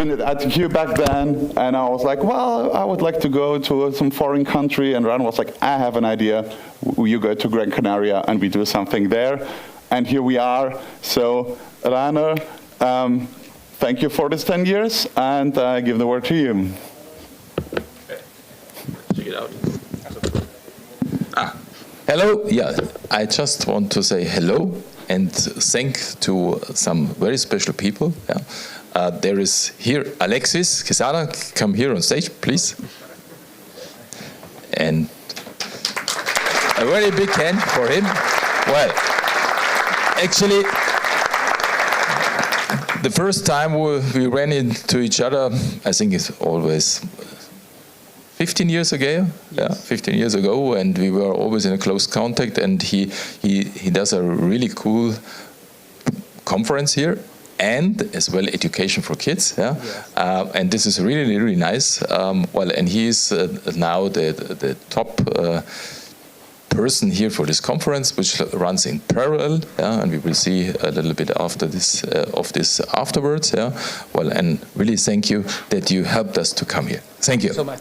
pointed at you back then, and I was like, well, I would like to go to some foreign country, and Ran was like, I have an idea. You go to Gran Canaria, and we do something there. And here we are. So, Rainer, thank you for this 10 years, and I give the word to you. Check it out. Hello. Yeah, I just want to say hello and thank to some very special people. Yeah. There is here Alexis Quesada. Come here on stage, please. And a very big hand for him. Well, actually, the first time we ran into each other, I think it's always 15 years ago, yeah, 15 years ago, and we were always in a close contact. And he does a really cool conference here, and as well education for kids. Yeah, yes. And this is really really nice. Well, and he is now the top person here for this conference, which runs in parallel. Yeah, and we will see a little bit after this of this afterwards. Yeah, well, and really thank you that you helped us to come here. Thank you so much.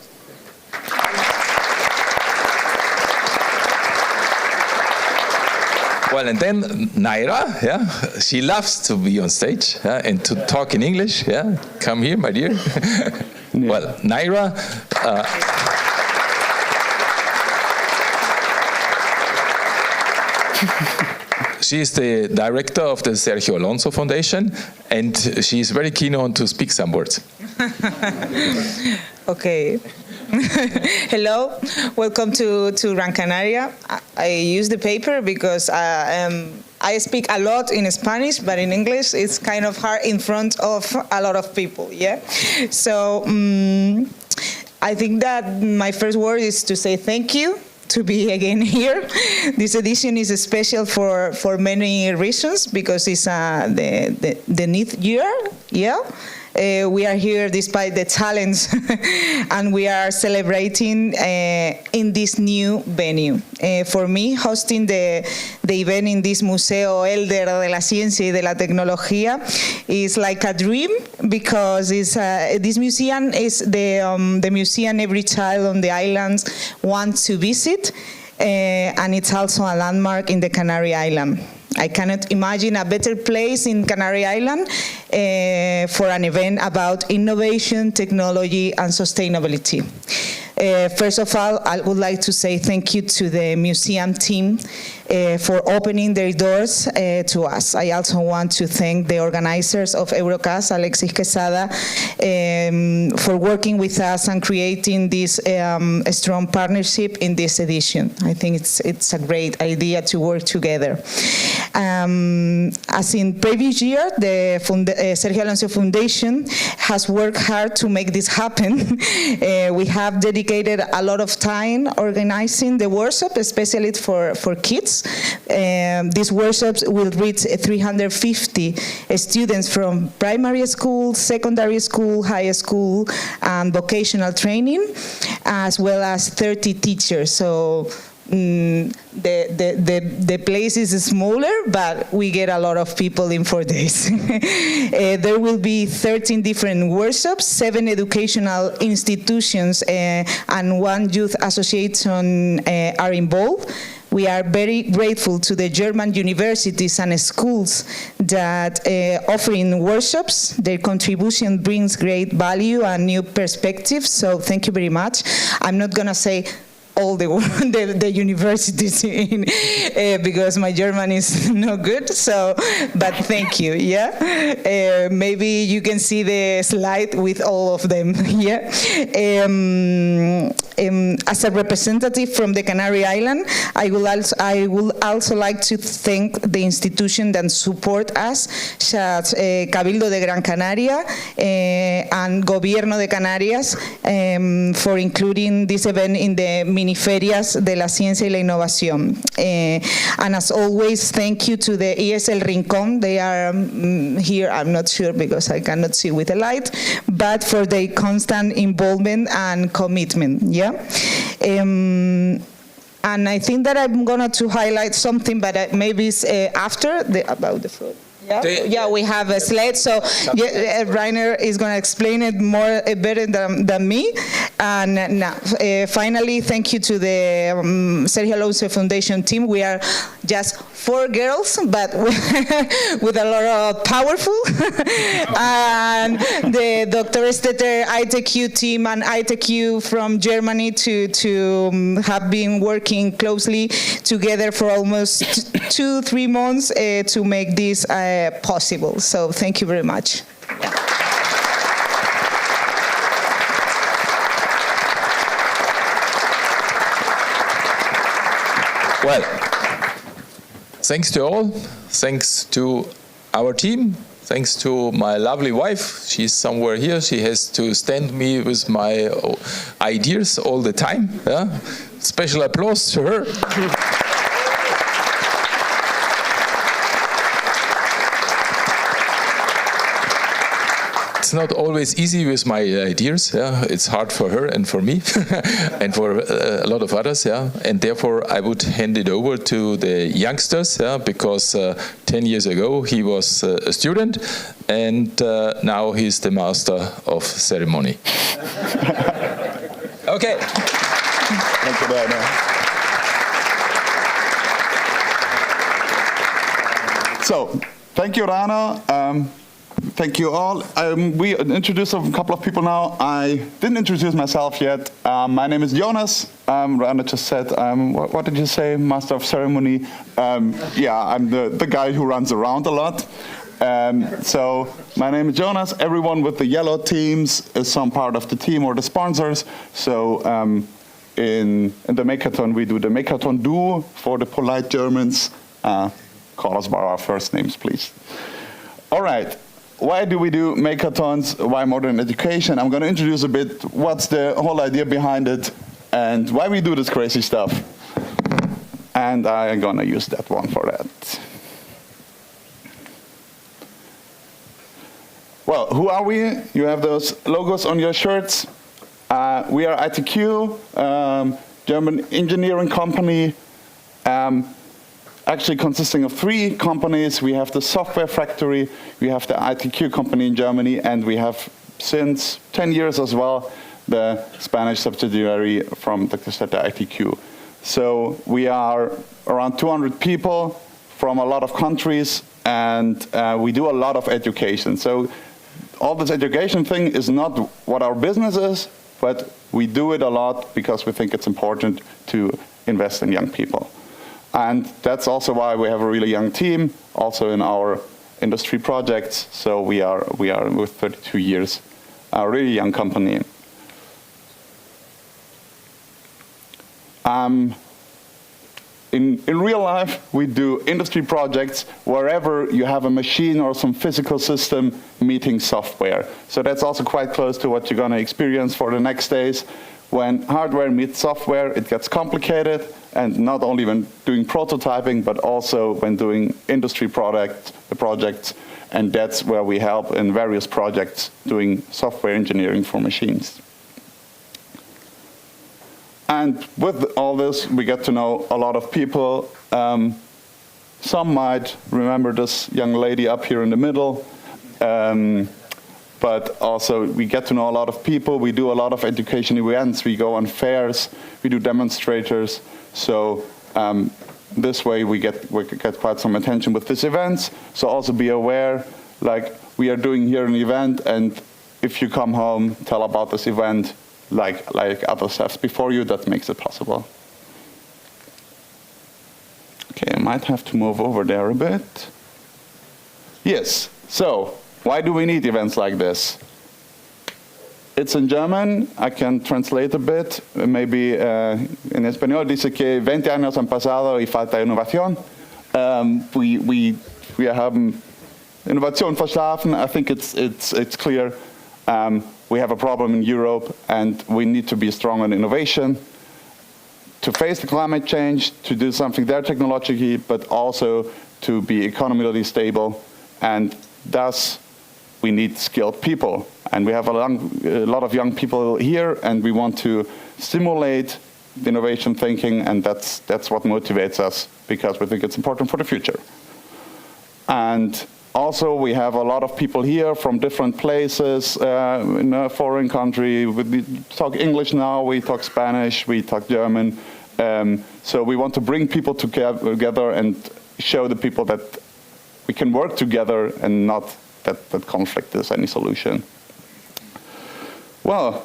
Well, and then Naira, yeah, she loves to be on stage, yeah, and to talk in English. Yeah, come here, my dear. Well, Naira. She is the director of the Sergio Alonso Foundation, and she is very keen on to speak some words. Okay. Hello, welcome to Gran Canaria. I use the paper because I speak a lot in Spanish, but in English it's kind of hard in front of a lot of people, yeah? So I think that my first word is to say thank you to be again here. This edition is special for many reasons, because it's the ninth year, yeah? We are here despite the challenge, and we are celebrating in this new venue. For me, hosting the event in this Museo Elder de la Ciencia y de la Tecnología is like a dream, because this museum is the museum every child on the islands wants to visit, and it's also a landmark in the Canary Island. I cannot imagine a better place in Canary Island for an event about innovation, technology, and sustainability. First of all, I would like to say thank you to the museum team for opening their doors to us. I also want to thank the organizers of Eurocast, Alexis Quesada, for working with us and creating this strong partnership in this edition. I think it's a great idea to work together. As in previous year, the Sergio Alonso Foundation has worked hard to make this happen. We have dedicated a lot of time organizing the workshop, especially for kids. These workshops will reach 350 students from primary school, secondary school, high school, and vocational training, as well as 30 teachers. So the place is smaller, but we get a lot of people in 4 days. There will be 13 different workshops, 7 educational institutions, and 1 youth association are involved. We are very grateful to the German universities and schools that offering workshops. Their contribution brings great value and new perspectives, so thank you very much. I'm not going to say all the universities because my German is no good. So, but thank you. Yeah, maybe you can see the slide with all of them. Yeah. As a representative from the Canary Island, I will also like to thank the institution that support us, such Cabildo de Gran Canaria and Gobierno de Canarias, for including this event in the Miniferias de la Ciencia y la Innovación. And as always, thank you to the ESL Rincón. They are here, I'm not sure because I cannot see with the light, but for their constant involvement and commitment. Yeah. And I think that I'm going to highlight something, but maybe it's after about the fraud. Yeah, we have a slide, so Rainer is going to explain it more better than me. And now, finally, thank you to the Sergio Alonso Foundation team. We are just 4 girls, but with a lot of powerful. And the Dr. Esteter ITQ team and ITQ from Germany to have been working closely together for almost 2-3 months to make this possible. So thank you very much. Well, thanks to all. Thanks to our team. Thanks to my lovely wife. She's somewhere here. She has to stand me with my ideas all the time. Yeah? Special applause to her. It's not always easy with my ideas. Yeah, it's hard for her and for me, and for a lot of others. Yeah, and therefore I would hand it over to the youngsters. Yeah, because 10 years ago he was a student, and now he's the master of ceremony. Okay. Thank you, Rainer. So, thank you, Rainer. Thank you all. We introduced a couple of people now. I didn't introduce myself yet. My name is Jonas. Rainer just said, what did you say? Master of ceremony. Yeah, I'm the guy who runs around a lot. So my name is Jonas. Everyone with the yellow teams is some part of the team or the sponsors. So in the Makeathon, we do the Makeathon duo for the polite Germans. Call us by our first names, please. All right. Why do we do Makeathons? Why modern education? I'm going to introduce a bit what's the whole idea behind it and why we do this crazy stuff. And I'm going to use that one for that. Well, who are we? You have those logos on your shirts. We are ITQ, German engineering company. Actually consisting of 3 companies. We have the software factory, we have the ITQ company in Germany, and we have since 10 years as well the Spanish subsidiary from Dr. Esteter ITQ. So we are around 200 people from a lot of countries, and we do a lot of education. So all this education thing is not what our business is, but we do it a lot because we think it's important to invest in young people. And that's also why we have a really young team, also in our industry projects. So we are with 32 years, a really young company. In real life, we do industry projects wherever you have a machine or some physical system meeting software. So that's also quite close to what you're going to experience for the next days. When hardware meets software, it gets complicated, and not only when doing prototyping, but also when doing industry projects, and that's where we help in various projects doing software engineering for machines. And with all this, we get to know a lot of people. Some might remember this young lady up here in the middle. But also we get to know a lot of people. We do a lot of education events. We go on fairs. We do demonstrators. So this way we get quite some attention with these events. So also be aware, like we are doing here an event, and if you come home, tell about this event like others have before you. That makes it possible. Okay, I might have to move over there a bit. Yes, so why do we need events like this? It's in German. I can translate a bit. Maybe en español dice que 20 años han pasado y falta innovación. We haben Innovation verschlafen. I think it's clear. We have a problem in Europe, and we need to be strong on innovation to face the climate change, to do something there technologically, but also to be economically stable, and thus we need skilled people. And we have a lot of young people here, and we want to stimulate the innovation thinking, and that's what motivates us, because we think it's important for the future. And Also, we have a lot of people here from different places in a foreign country. We talk English now, we talk Spanish, we talk German. So we want to bring people together and show the people that we can work together and not that conflict is any solution. Well,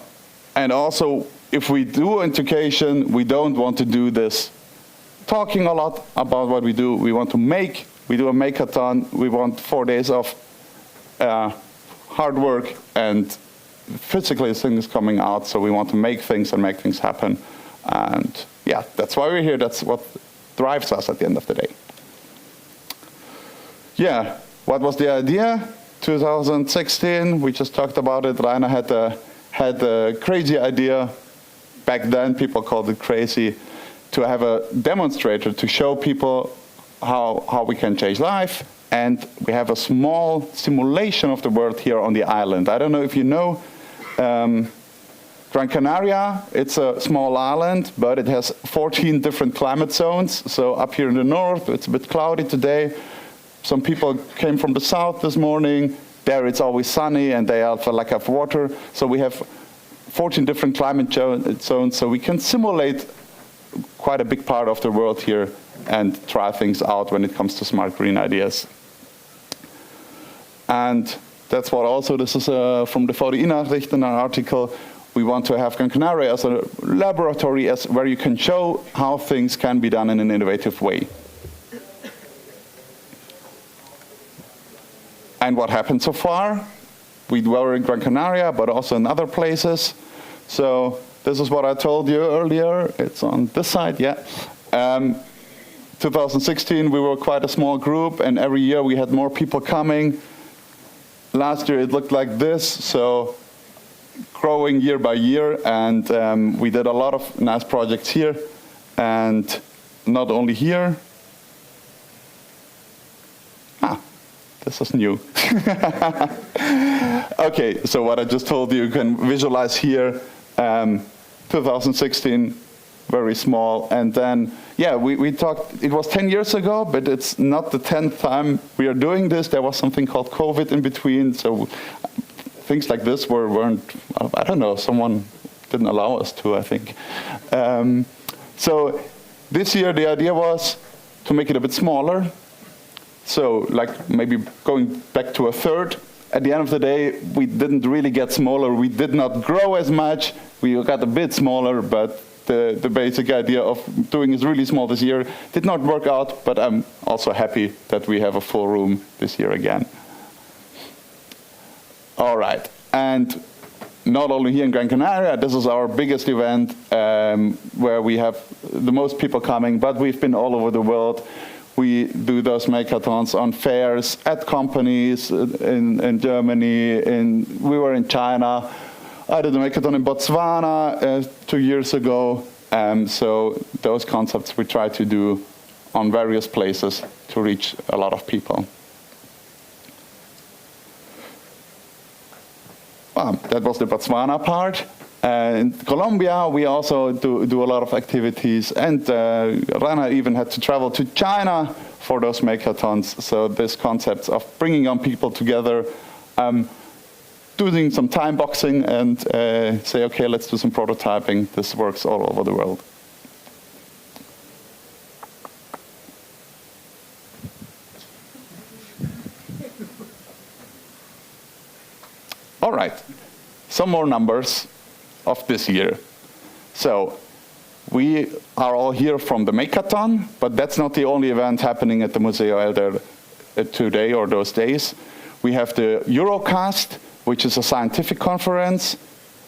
and also, if we do education, we don't want to do this talking a lot about what we do. We want to make. We do a Makeathon. We want 4 days of hard work and physically things coming out. So we want to make things and make things happen. And yeah, that's why we're here. That's what drives us at the end of the day. Yeah, what was the idea? 2016, we just talked about it. Rainer had a crazy idea. Back then, people called it crazy, to have a demonstrator to show people how we can change life. And we have a small simulation of the world here on the island. I don't know if you know Gran Canaria. It's a small island, but it has 14 different climate zones. So up here in the north, it's a bit cloudy today. Some people came from the south this morning. There it's always sunny and they have a lack of water. So we have 14 different climate zones, so we can simulate quite a big part of the world here and try things out when it comes to smart green ideas. And that's what also, this is from the VDI Nachrichten, an article. We want to have Gran Canaria as a laboratory where you can show how things can be done in an innovative way. And what happened so far? We were in Gran Canaria, but also in other places. So this is what I told you earlier. It's on this side, yeah. 2016, we were quite a small group, and every year we had more people coming. Last year it looked like this, so growing year by year, and we did a lot of nice projects here, and not only here. This is new. Okay, so what I just told you can visualize here. 2016, very small. And then, yeah, we talked, it was 10 years ago, but it's not the 10th time we are doing this. There was something called COVID in between. So things like this weren't, I don't know, someone didn't allow us to, I think. So this year the idea was to make it a bit smaller. So like maybe going back to a third. At the end of the day, we didn't really get smaller. We did not grow as much. We got a bit smaller, but the basic idea of doing is really small this year did not work out, but I'm also happy that we have a full room this year again. All right, and not only here in Gran Canaria, this is our biggest event where we have the most people coming, but we've been all over the world. We do those Makeathons on fairs, at companies in Germany, we were in China. I did a Makeathon in Botswana 2 years ago. So those concepts we try to do on various places to reach a lot of people. That was the Botswana part. In Colombia, we also do a lot of activities, and Rana even had to travel to China for those Makeathons. So this concept of bringing on people together, doing some time boxing and say, okay, let's do some prototyping. This works all over the world. All right, some more numbers of this year. So we are all here from the Makeathon, but that's not the only event happening at the Museo Elder today or those days. We have the Eurocast, which is a scientific conference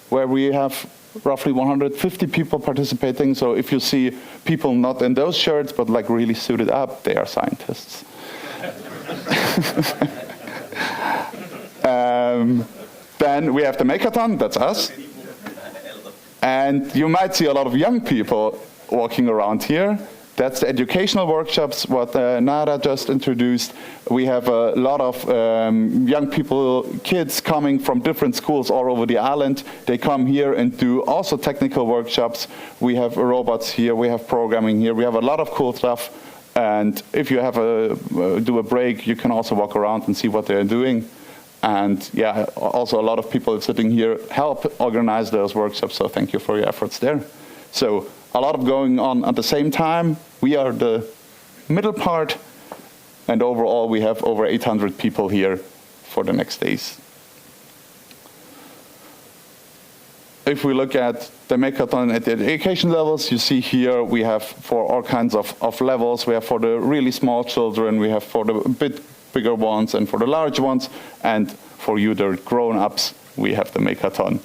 where we have roughly 150 people participating. So if you see people not in those shirts, but like really suited up, they are scientists. Then we have the Makeathon, that's us. And you might see a lot of young people walking around here. That's the educational workshops, what Nara just introduced. We have a lot of young people, kids coming from different schools all over the island. They come here and do also technical workshops. We have robots here, we have programming here, we have a lot of cool stuff. And if you have do a break, you can also walk around and see what they're doing. And yeah, also a lot of people sitting here help organize those workshops, so thank you for your efforts there. So a lot of going on at the same time. We are the middle part, and overall we have over 800 people here for the next days. If we look at the Makeathon at the education levels, you see here we have for all kinds of levels. We have for the really small children, we have for the bit bigger ones and for the large ones, and for you, the grown-ups, we have the Makeathon.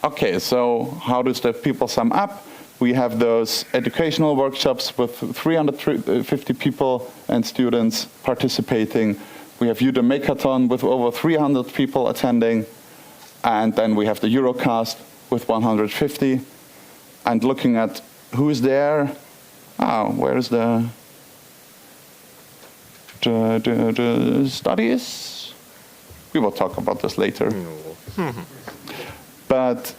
Okay, so how does the people sum up? We have those educational workshops with 350 people and students participating. We have the Makeathon with over 300 people attending. And then we have the Eurocast with 150. And looking at who's there, where is the studies? We will talk about this later. But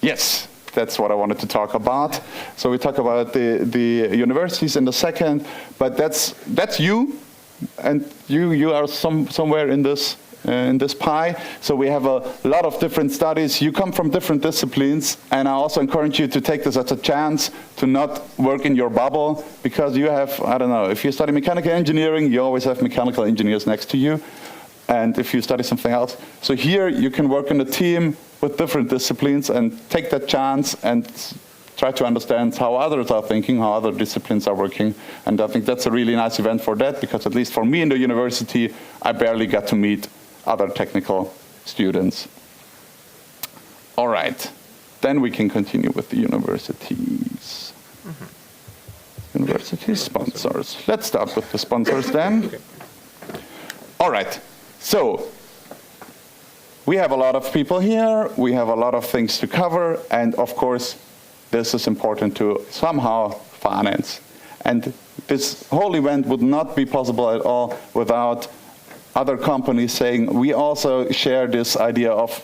yes, that's what I wanted to talk about. So we talk about the universities in a second, but that's you, and you are somewhere in this pie. So we have a lot of different studies. You come from different disciplines, and I also encourage you to take this as a chance to not work in your bubble, because you have, I don't know, if you study mechanical engineering, you always have mechanical engineers next to you. And if you study something else. So here you can work in a team with different disciplines and take that chance and try to understand how others are thinking, how other disciplines are working. And I think that's a really nice event for that, because at least for me in the university, I barely got to meet other technical students. All right, then we can continue with the universities. University sponsors. Let's start with the sponsors then. All right. So, we have a lot of people here, we have a lot of things to cover, and of course, this is important to somehow finance. And this whole event would not be possible at all without other companies saying, we also share this idea of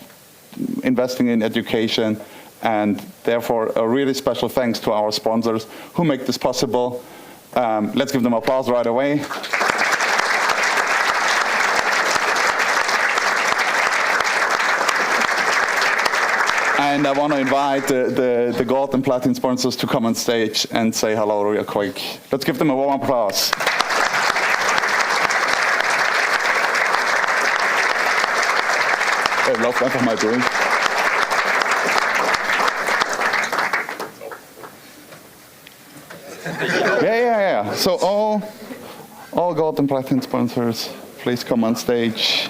investing in education, and therefore a really special thanks to our sponsors who make this possible. Let's give them applause right away. And I want to invite the gold and platinum sponsors to come on stage and say hello real quick. Let's give them a warm applause. Lauft einfach mal durch. Yeah. So all gold and platinum sponsors, please come on stage.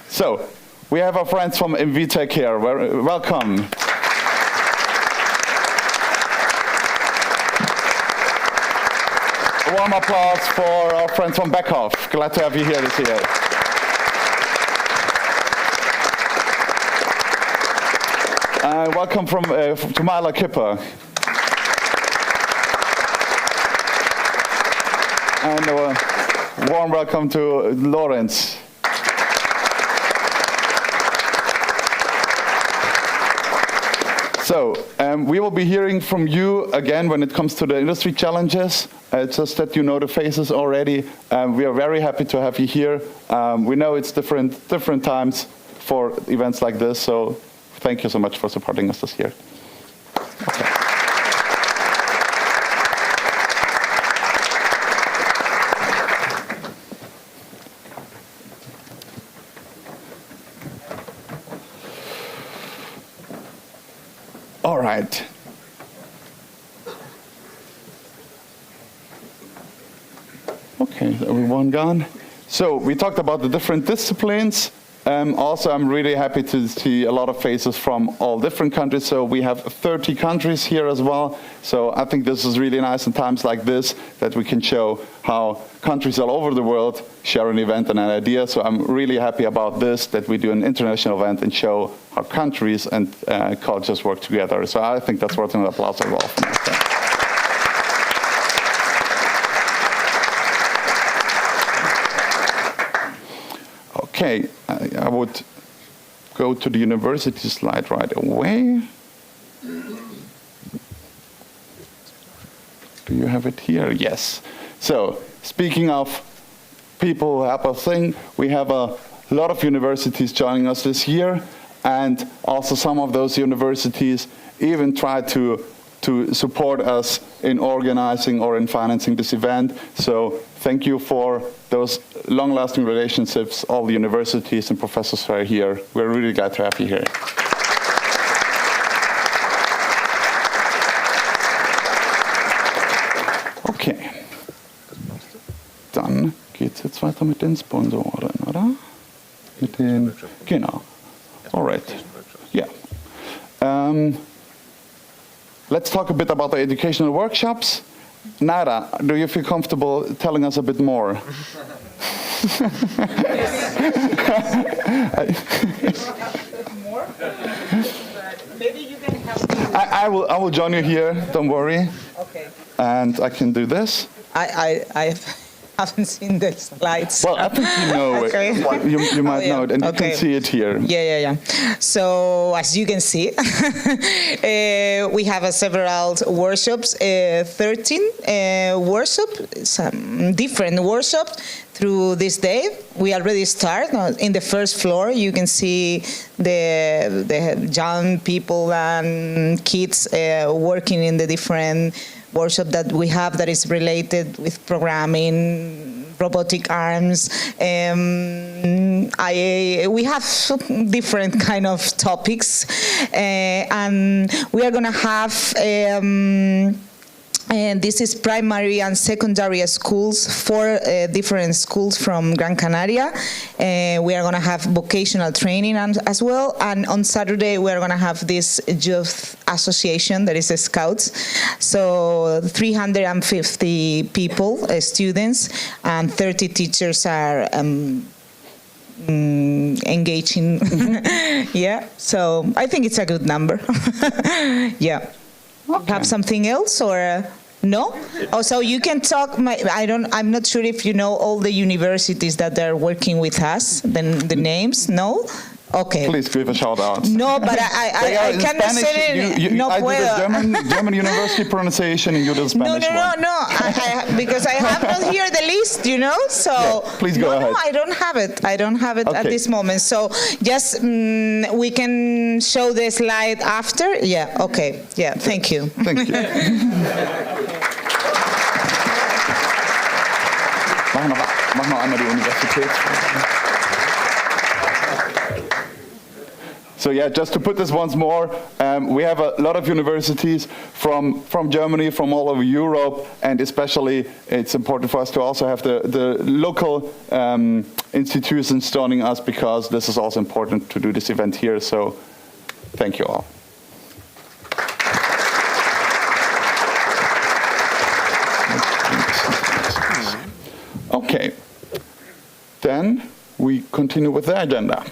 So, we have our friends from MVTech here. Welcome. A warm applause for our friends from Beckhoff. Glad to have you here this year. Welcome to Mala Kipper. And a warm welcome to Lawrence. So, we will be hearing from you again when it comes to the industry challenges. Just that you know the faces already. We are very happy to have you here. We know it's different times for events like this, so thank you so much for supporting us this year. Okay. All right. Okay, is everyone gone? So we talked about the different disciplines, Also, I'm really happy to see a lot of faces from all different countries. So we have 30 countries here as well. So I think this is really nice in times like this that we can show how countries all over the world share an event and an idea. So I'm really happy about this, that we do an international event and show how countries and cultures work together. So I think that's worth an applause as well from my side. Okay, I would go to the university slide right away. Do you have it here? Yes. So, speaking of people who help us sing, we have a lot of universities joining us this year, and also some of those universities even try to support us in organizing or in financing this event. So thank you for those long-lasting relationships, all the universities and professors who are here. We're really glad to have you here. Okay. Dann geht's jetzt weiter mit den Sponsoren, oder? Mit den, genau. All right. Yeah. Let's talk a bit about the educational workshops. Nara, do you feel comfortable telling us a bit more? Maybe you can help me. I will join you here, don't worry. Okay. And I can do this. I haven't seen the slides. Well, I think you know Okay. it. You might know it, and you Okay. can see it here. Yeah. So as you can see, we have several workshops, 13 workshops, some different workshops through this day. We already start in the first floor. You can see the young people and kids working in the different workshop that we have that is related with programming, robotic arms. We have different kind of topics, and we are going to have. And this is primary and secondary schools, 4 different schools from Gran Canaria. We are going to have vocational training as well. And on Saturday, we are going to have this youth association, that is the Scouts. So 350 people, students, and 30 teachers are engaging. Yeah, so I think it's a good number. Yeah. Okay. Have something else or no? Oh, so you can talk. I'm not sure if you know all the universities that are working with us. The names, no? Okay. Please give a shout out. No, but I cannot say it. No I puedo. do the German university pronunciation, and you do the Spanish one. No. Because I have not here the list, So Yeah, please go ahead. No, I don't have it. I don't have it at Okay. this moment. So just we can show the slide after. Yeah. Okay. Yeah. Thank you. Thank you. Mach noch einmal die Universität. So yeah, just to put this once more, we have a lot of universities from Germany, from all over Europe, and especially it's important for us to also have the local institutions joining us, because this is also important to do this event here. So thank you all. Okay, then we continue with the agenda.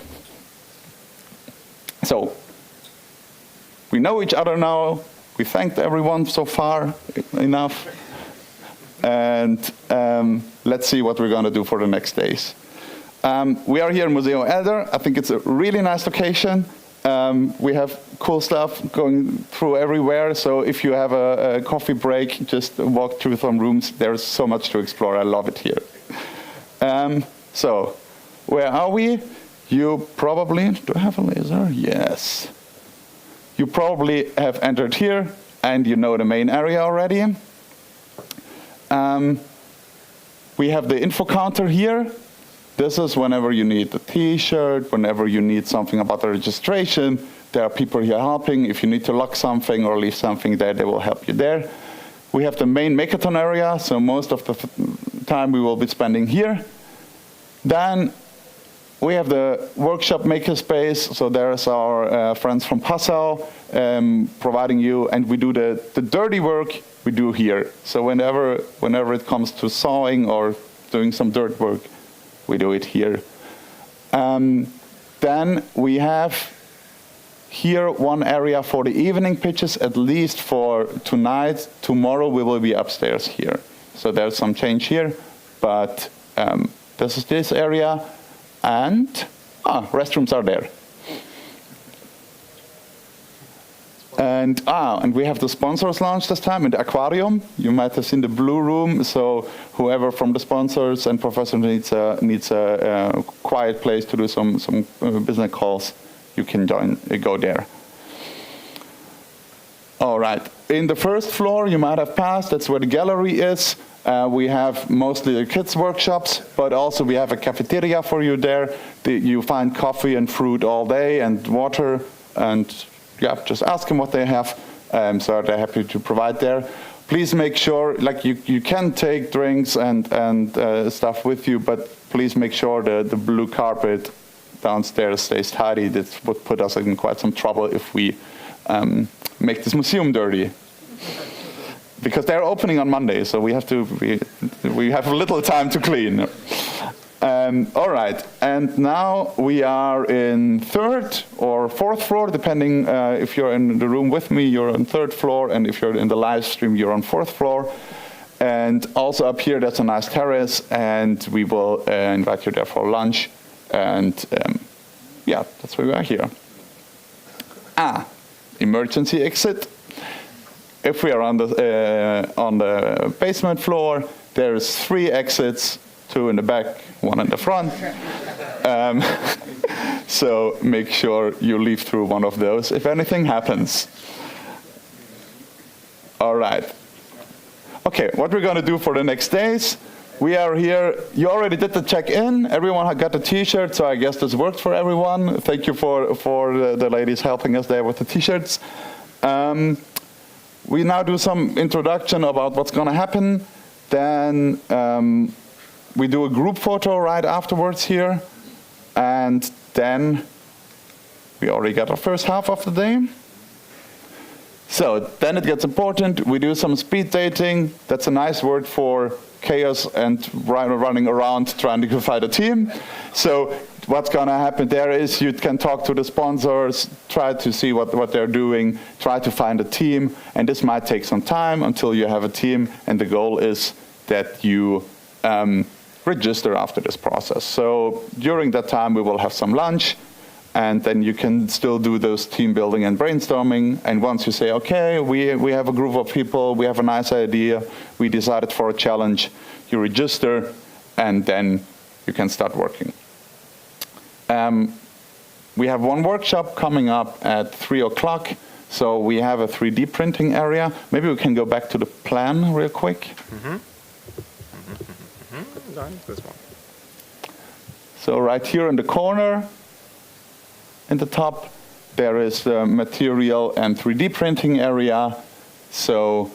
So, we know each other now, we thanked everyone so far enough, and let's see what we're going to do for the next days. We are here in Museo Elder. I think it's a really nice location. We have cool stuff going through everywhere, so if you have a coffee break, just walk through some rooms. There's so much to explore. I love it here. So, where are we? You probably, do I have a laser? Yes. You probably have entered here, and you know the main area already. We have the info counter here. This is whenever you need a t-shirt, whenever you need something about the registration. There are people here helping. If you need to lock something or leave something there, they will help you there. We have the main Makeathon area, so most of the time we will be spending here. Then we have the workshop makerspace. So there's our friends from Passau providing you, and we do the dirty work we do here. So whenever it comes to sawing or doing some dirt work, we do it here. Then we have here one area for the evening pitches, at least for tonight. Tomorrow we will be upstairs here. So there's some change here, but this is this area, and restrooms are there. And we have the sponsors lounge this time in the aquarium. You might have seen the blue room. So whoever from the sponsors and professor needs a quiet place to do some business calls, you can go there. All right. In the first floor, you might have passed. That's where the gallery is. We have mostly the kids' workshops, but also we have a cafeteria for you there. You find coffee and fruit all day and water, and just ask them what they have. So they're happy to provide there. Please make sure, like you can take drinks and stuff with you, but please make sure the blue carpet downstairs stays tidy. That would put us in quite some trouble if we make this museum dirty. Because they're opening on Monday, so we have a little time to clean. All right, and now we are in 3rd or 4th floor, depending if you're in the room with me, you're on 3rd floor, and if you're in the live stream, you're on 4th floor. And also up here, that's a nice terrace, and we will invite you there for lunch. And that's where we are here. Emergency exit. If we are on the basement floor, there's 3 exits, 2 in the back, 1 in the front. So make sure you leave through one of those if anything happens. All right. Okay, what we're going to do for the next days, we are here. You already did the check-in. Everyone got the T-shirt, so I guess this worked for everyone. Thank you for the ladies helping us there with the T-shirts. We now do some introduction about what's going to happen. Then we do a group photo right afterwards here. And then we already got our first half of the day. So then it gets important. We do some speed dating. That's a nice word for chaos and running around trying to find a team. So what's going to happen there is you can talk to the sponsors, try to see what they're doing, try to find a team. And this might take some time until you have a team. And the goal is that you register after this process. So during that time, we will have some lunch. And then you can still do those team building and brainstorming. And once you say, okay, we have a group of people, we have a nice idea, we decided for a challenge, you register, and then you can start working. We have one workshop coming up at 3 o'clock. So we have a 3D printing area. Maybe we can go back to the plan real quick. This one. So right here in the corner, in the top, there is the material and 3D printing area. So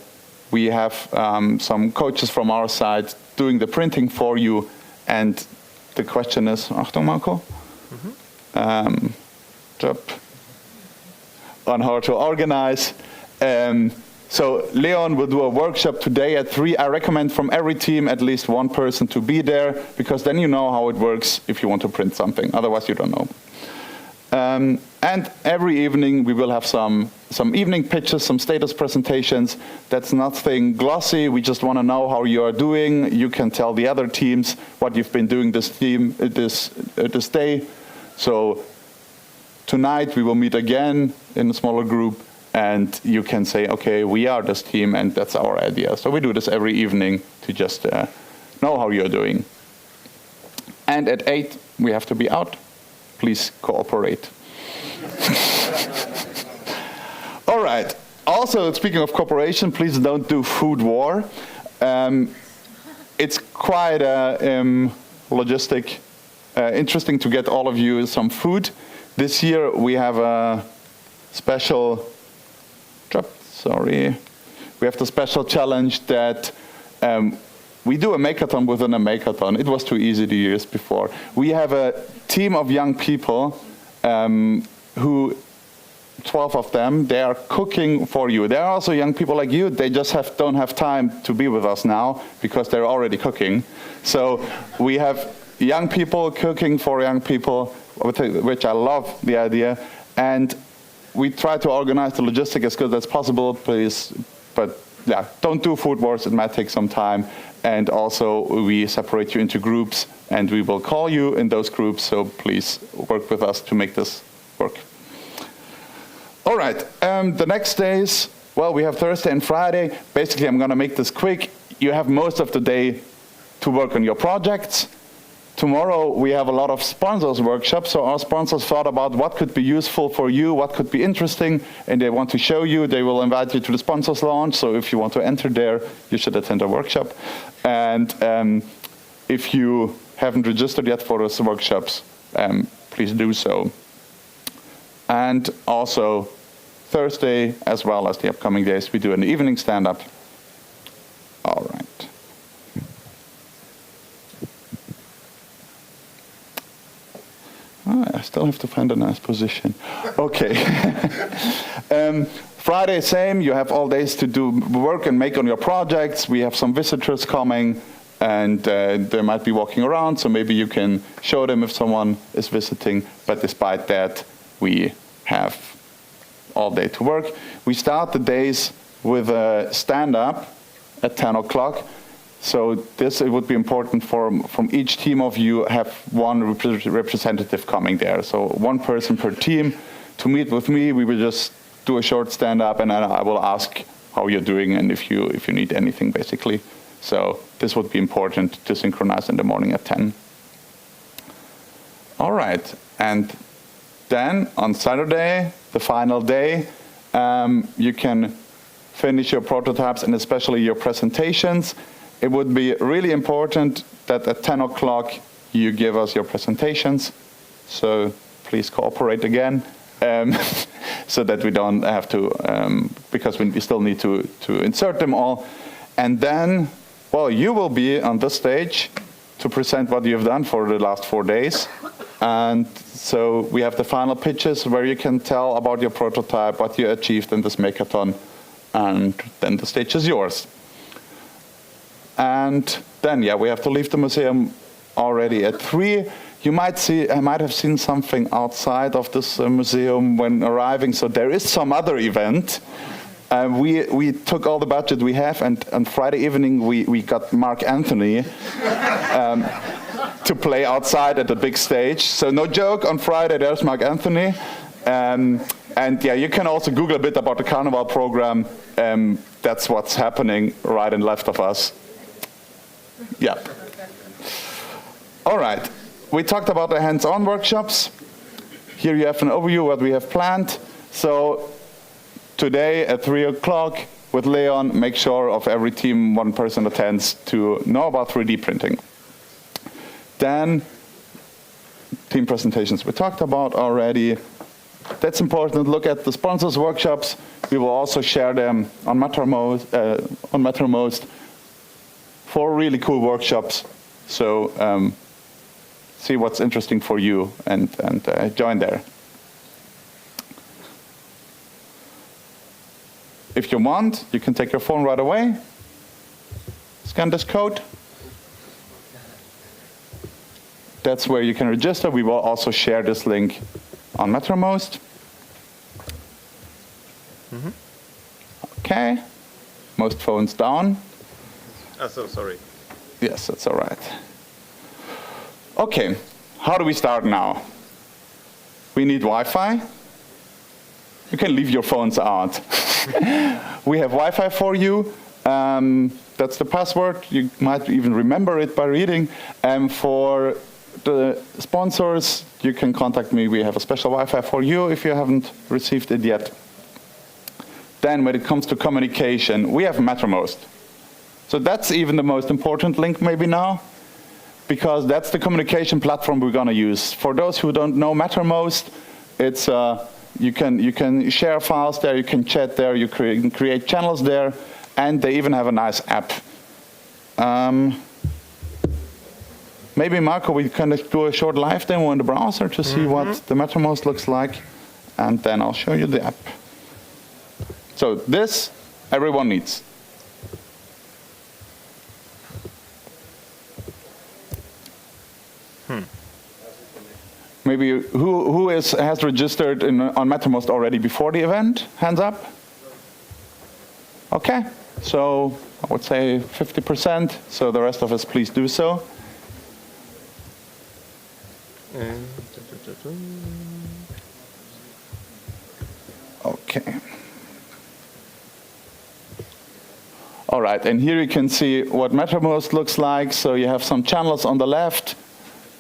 we have some coaches from our side doing the printing for you. And the question is, Achtung Marco, on how to organize. So Leon will do a workshop today at 3. I recommend from every team at least one person to be there, because then you know how it works if you want to print something. Otherwise, you don't know. And every evening we will have some evening pitches, some status presentations. That's nothing glossy. We just want to know how you are doing. You can tell the other teams what you've been doing this day. So tonight we will meet again in a smaller group, and you can say, okay, we are this team, and that's our idea. So we do this every evening to just know how you're doing. And at 8 we have to be out. Please cooperate. All right. Also, speaking of cooperation, please don't do food war. It's quite logistic, interesting to get all of you some food. This year we have a special. We have the special challenge that we do a Makeathon within a Makeathon. It was too easy the years before. We have a team of young people who, 12 of them, they are cooking for you. There are also young people like you, they just don't have time to be with us now because they're already cooking. So we have young people cooking for young people, which I love the idea. And we try to organize the logistics as good as possible, please. But yeah, don't do food wars, it might take some time. And also we separate you into groups and we will call you in those groups, so please work with us to make this work. All right, the next days, well, we have Thursday and Friday. Basically, I'm gonna make this quick. You have most of the day to work on your projects. Tomorrow, we have a lot of sponsors workshops, so our sponsors thought about what could be useful for you, what could be interesting, and they want to show you. They will invite you to the sponsors launch, so if you want to enter there, you should attend a workshop. And if you haven't registered yet for those workshops, please do so. And also, Thursday, as well as the upcoming days, we do an evening stand-up. All right. I still have to find a nice position. Okay. Friday, same. You have all days to do work and make on your projects. We have some visitors coming, and they might be walking around, so maybe you can show them if someone is visiting. But despite that, we have all day to work. We start the days with a stand-up at 10 o'clock. So this, it would be important from each team of you have one representative coming there. So one person per team to meet with me. We will just do a short stand-up, and I will ask how you're doing and if you need anything, basically. So this would be important to synchronize in the morning at 10. All right, and then on Saturday, the final day, you can finish your prototypes and especially your presentations. It would be really important that at 10 o'clock you give us your presentations. So please cooperate again, so that we don't have to, because we still need to insert them all. And then, well, you will be on the stage to present what you've done for the last 4 days. And so we have the final pitches where you can tell about your prototype, what you achieved in this Makeathon, and then the stage is yours. And then, yeah, we have to leave the museum already at 3. You might see, I might have seen something outside of this museum when arriving, so there is some other event. We took all the budget we have, and on Friday evening we got Mark Anthony to play outside at the big stage. So no joke, on Friday there's Mark Anthony. And yeah, you can also Google a bit about the Carnival program. That's what's happening right and left of us. Yeah. All right. We talked about the hands-on workshops. Here you have an overview of what we have planned. So today at 3 o'clock with Leon, make sure of every team one person attends to know about 3D printing. Then team presentations we talked about already. That's important. Look at the sponsors workshops. We will also share them on Mattermost. 4 really cool workshops. So see what's interesting for you and join there. If you want, you can take your phone right away. Scan this code. That's where you can register. We will also share this link on Mattermost. Mm-hmm. Okay. Most phones down. Oh, so sorry. Yes, that's all right. Okay, how do we start now? We need Wi-Fi. You can leave your phones out. We have Wi-Fi for you. That's the password. You might even remember it by reading. For the sponsors, you can contact me. We have a special Wi-Fi for you if you haven't received it yet. Then when it comes to communication, we have Mattermost. So that's even the most important link maybe now, because that's the communication platform we're going to use. For those who don't know Mattermost, it's you can share files there, you can chat there, you can create channels there, and they even have a nice app. Maybe, Marco, we can do a short live demo in the browser to see what the MetaMost looks like, and then I'll show you the app. So this, everyone needs. Maybe who has registered on MetaMost already before the event? Hands up. Okay, so I would say 50%, so the rest of us, please do so. Okay. All right, and here you can see what MetaMost looks like. So you have some channels on the left.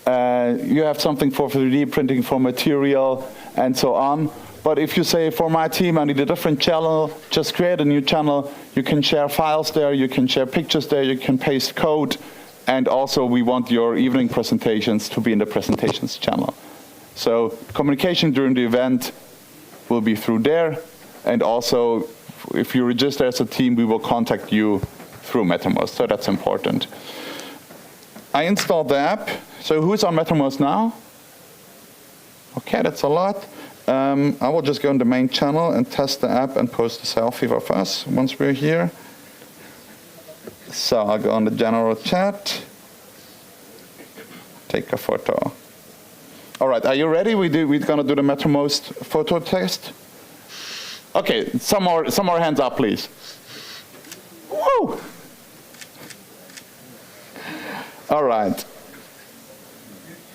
You have something for 3D printing, for material, and so on. But if you say, for my team, I need a different channel, just create a new channel. You can share files there, you can share pictures there, you can paste code. And also, we want your evening presentations to be in the presentations channel. So communication during the event will be through there. And also, if you register as a team, we will contact you through MetaMost. So that's important. I installed the app. So who's on MetaMost now? Okay, that's a lot. I will just go on the main channel and test the app and post a selfie of us once we're here. So I'll go on the general chat, take a photo. All right, are you ready? We're gonna do the MetaMost photo test. Okay, some more hands up, please. Woo! All right.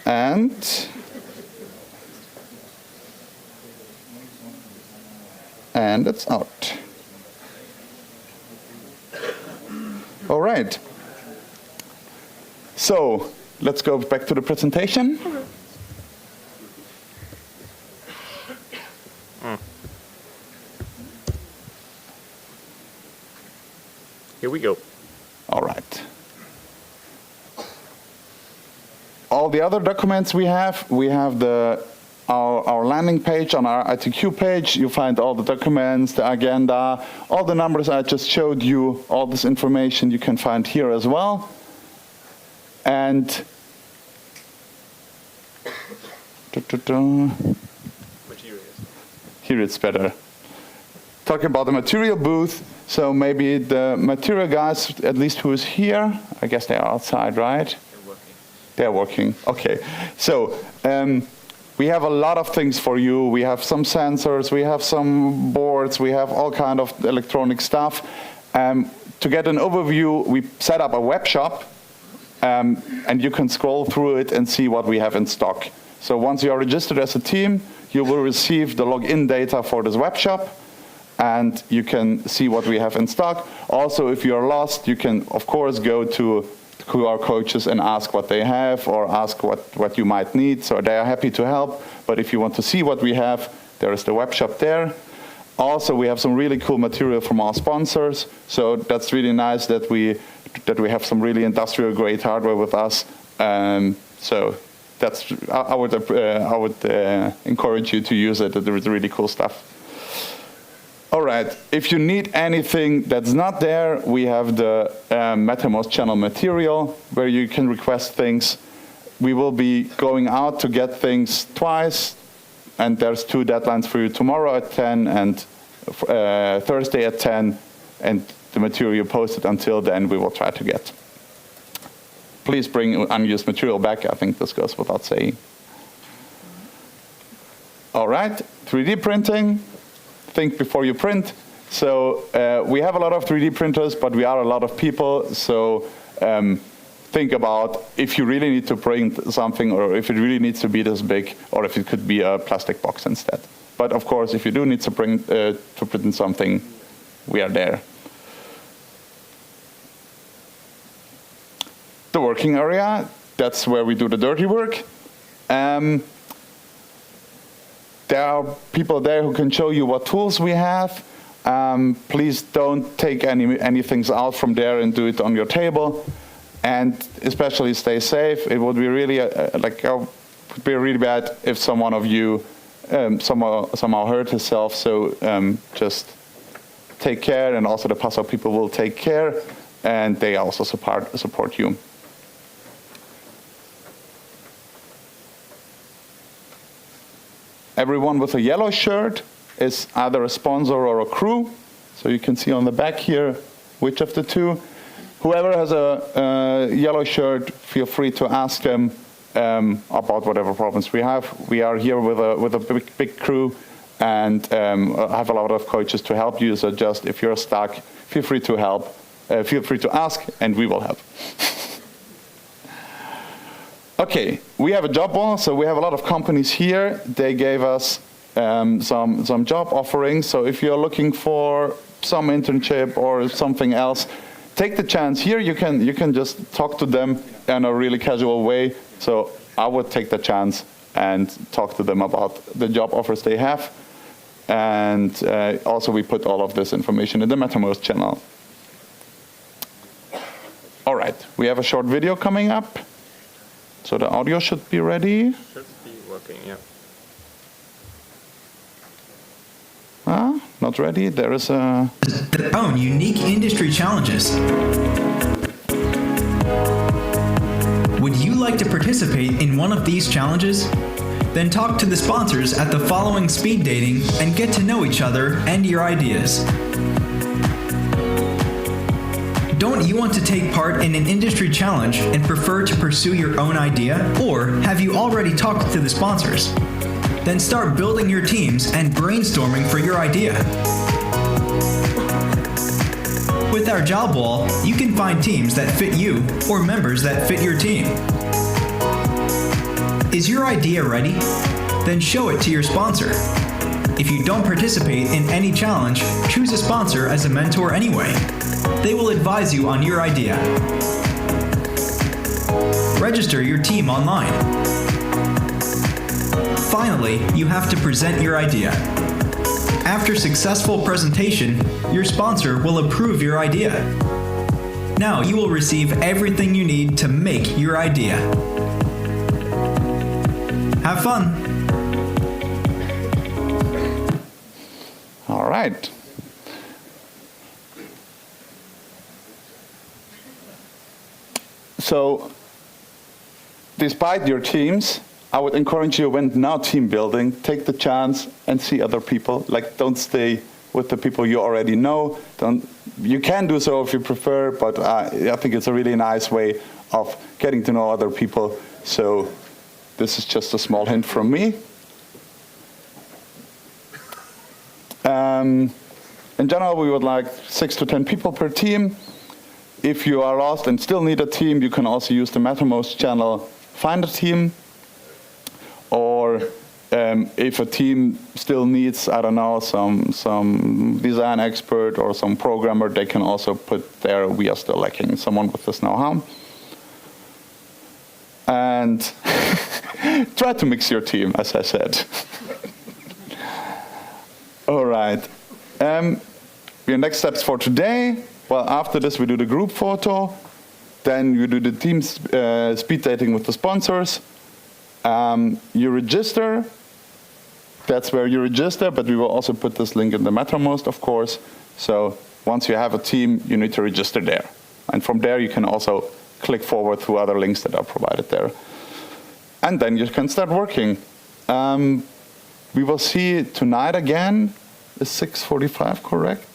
And it's out. All right. So let's go back to the presentation. Here we go. All right. All the other documents we have our landing page on our ITQ page. You find all the documents, the agenda, all the numbers I just showed you, all this information you can find here as well. And here it's better. Talking about the material booth, so maybe the material guys, at least who is here, I guess they're outside, right? They're working. Okay. So we have a lot of things for you. We have some sensors, we have some boards, we have all kind of electronic stuff. To get an overview, we set up a web shop, and you can scroll through it and see what we have in stock. So once you are registered as a team, you will receive the login data for this web shop, and you can see what we have in stock. Also, if you are lost, you can, of course, go to our coaches and ask what they have or ask what you might need. So they are happy to help. But if you want to see what we have, there is the web shop there. Also, we have some really cool material from our sponsors. So that's really nice that we have some really industrial grade hardware with us. So that's I would encourage you to use it. It's really cool stuff. All right, if you need anything that's not there, we have the MetaMost channel material where you can request things. We will be going out to get things twice, and there's 2 deadlines for you, tomorrow at 10 and Thursday at 10, and the material posted until then we will try to get. Please bring unused material back. I think this goes without saying. All right, 3D printing. Think before you print. So we have a lot of 3D printers, but we are a lot of people. So think about if you really need to print something, or if it really needs to be this big, or if it could be a plastic box instead. But of course, if you do need to print something, we are there. The working area, that's where we do the dirty work. There are people there who can show you what tools we have. Please don't take any things out from there and do it on your table. And especially stay safe. It would be really would be really bad if someone of you somehow hurt himself. So just take care, and also the Passau people will take care. and they also support you. Everyone with a yellow shirt is either a sponsor or a crew. So you can see on the back here which of the two. Whoever has a yellow shirt, feel free to ask them about whatever problems we have. We are here with a big crew and have a lot of coaches to help you. So just if you're stuck, feel free to help. Feel free to ask, and we will help. Okay, we have a job wall, so we have a lot of companies here. They gave us some job offerings. So if you're looking for some internship or something else, take the chance. Here you can just talk to them in a really casual way. So I would take the chance and talk to them about the job offers they have. And also we put all of this information in the Mattermost channel. All right, we have a short video coming up. So the audio should be ready. Should be working, yeah. Not ready. There is a... Their own unique industry challenges. Would you like to participate in one of these challenges? Then talk to the sponsors at the following speed dating and get to know each other and your ideas. Don't you want to take part in an industry challenge and prefer to pursue your own idea? Or have you already talked to the sponsors? Then start building your teams and brainstorming for your idea. With our job wall, you can find teams that fit you or members that fit your team. Is your idea ready? Then show it to your sponsor. If you don't participate in any challenge, choose a sponsor as a mentor anyway. They will advise you on your idea. Register your team online. Finally, you have to present your idea. After successful presentation, your sponsor will approve your idea. Now you will receive everything you need to make your idea. Have fun! All right. So, despite your teams, I would encourage you when now team building, take the chance and see other people. Like, don't stay with the people you already know. You can do so if you prefer, but I think it's a really nice way of getting to know other people. So, this is just a small hint from me. In general, we would like 6 to 10 people per team. If you are lost and still need a team, you can also use the Mattermost channel, find a team. Or if a team still needs, I don't know, some design expert or some programmer, they can also put there, we are still lacking someone with this know-how. And try to mix your team, as I said. All right. Your next steps for today. Well, after this, we do the group photo. Then you do the team speed dating with the sponsors. You register. That's where you register, but we will also put this link in the Mattermost, of course. So once you have a team, you need to register there. And from there, you can also click forward through other links that are provided there. And then you can start working. We will see tonight again. Is 6:45 correct?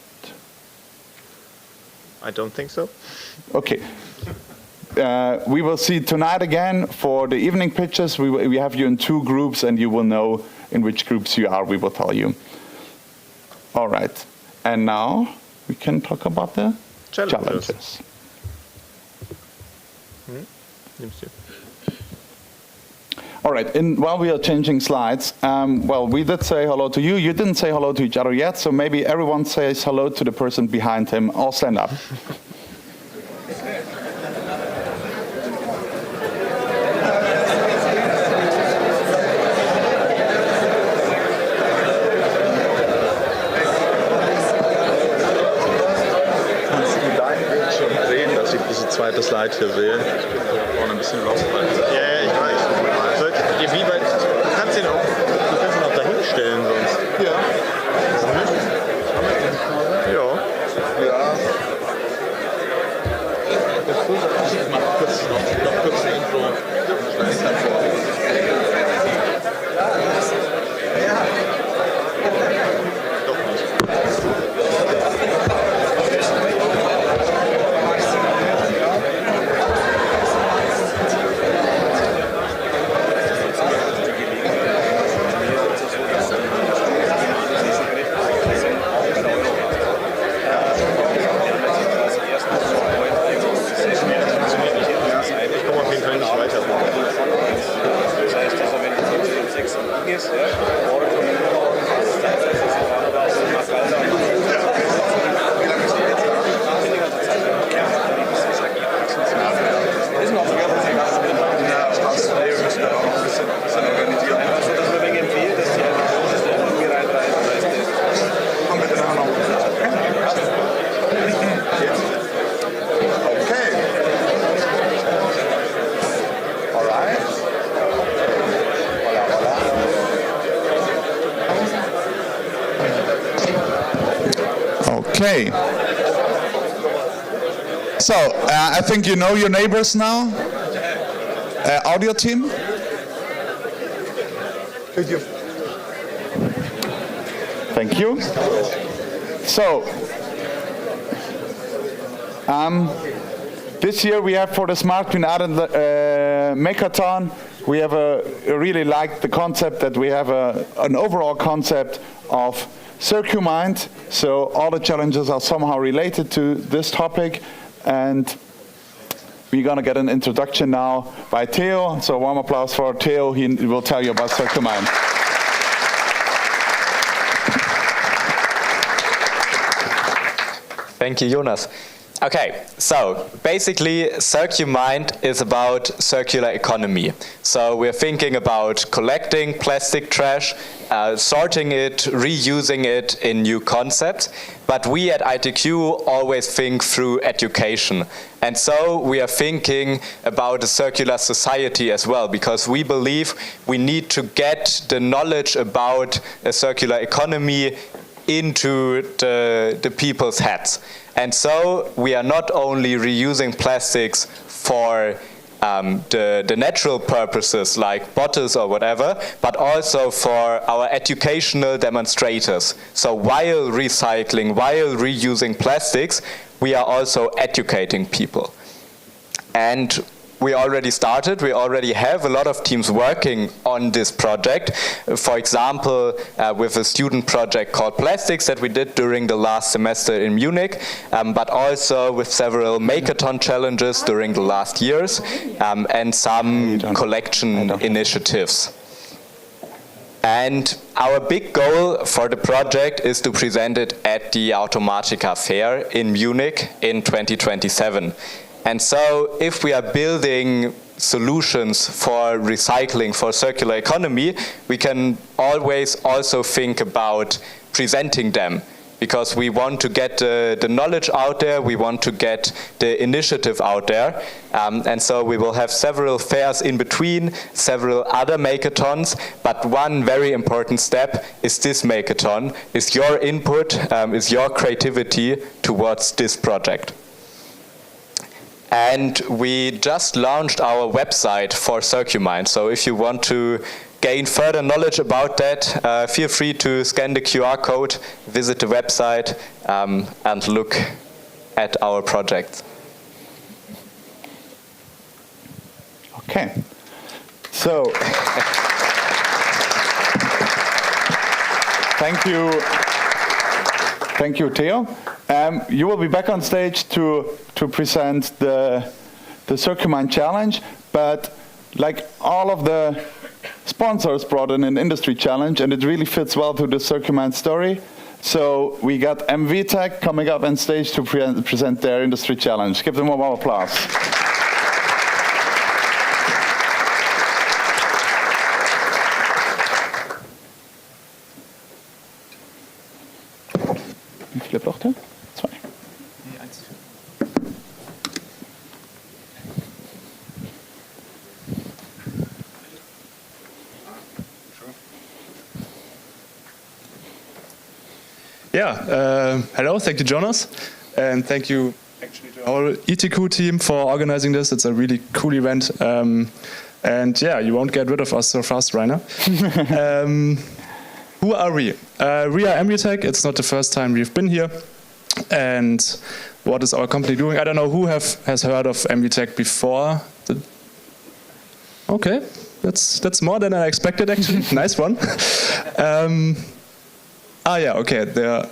I don't think so. Okay. We will see tonight again for the evening pitches. We have you in 2 groups, and you will know in which groups you are. We will tell you. All right. And now we can talk about the challenges. All right. While we are changing slides, well, we did say hello to you. You didn't say hello to each other yet, so maybe everyone says hello to the person behind him. All stand up. Zweite Slide hier sehe. Vorne ein bisschen lost. Ja, ich weiß. Wie weit, du kannst ihn auch dahin stellen sonst. Ja. Ja. Ja. Okay. So, I think you know your neighbors now. Audio team. Thank you. So, this year we have for the Smart Green Island Makeathon, we have really liked the concept that we have an overall concept of CircuMind. So all the challenges are somehow related to this topic, and we're going to get an introduction now by Theo. So warm applause for Theo. He will tell you about CircuMind. Thank you, Jonas. Okay, so basically CircuMind is about circular economy. So we're thinking about collecting plastic trash, sorting it, reusing it in new concepts. But we at ITQ always think through education. And so we are thinking about a circular society as well, because we believe we need to get the knowledge about a circular economy into the people's heads. And so we are not only reusing plastics for the natural purposes like bottles or whatever, but also for our educational demonstrators. So while recycling, while reusing plastics, we are also educating people. And we already started. We already have a lot of teams working on this project. For example, with a student project called Plastics that we did during the last semester in Munich, but also with several Makeathon challenges during the last years, and some collection initiatives. And our big goal for the project is to present it at the Automatica Fair in Munich in 2027. And so if we are building solutions for recycling, for circular economy, we can always also think about presenting them, because we want to get the knowledge out there, we want to get the initiative out there. And so we will have several fairs in between, several other Makeathons, but one very important step is this Makeathon, is your input, is your creativity towards this project. And we just launched our website for CircuMind. So if you want to gain further knowledge about that, feel free to scan the QR code, visit the website, and look at our project. Okay. So, thank you, Theo. You will be back on stage to present the CircuMind challenge, but like all of the sponsors brought in an industry challenge, and it really fits well to the CircuMind story. So we got MV Tech coming up on stage to present their industry challenge. Give them a warm applause. Wie viele braucht er? 2. Nee, 1. Yeah, hello, thank you, Jonas, and thank you actually to whole ETQ team for organizing this. It's a really cool event. And yeah, you won't get rid of us so fast, Rainer. Who are we? We are MVTech. It's not the first time we've been here. And what is our company doing? I don't know who has heard of MVTech before. Okay, that's more than I expected, actually. Nice one. Okay.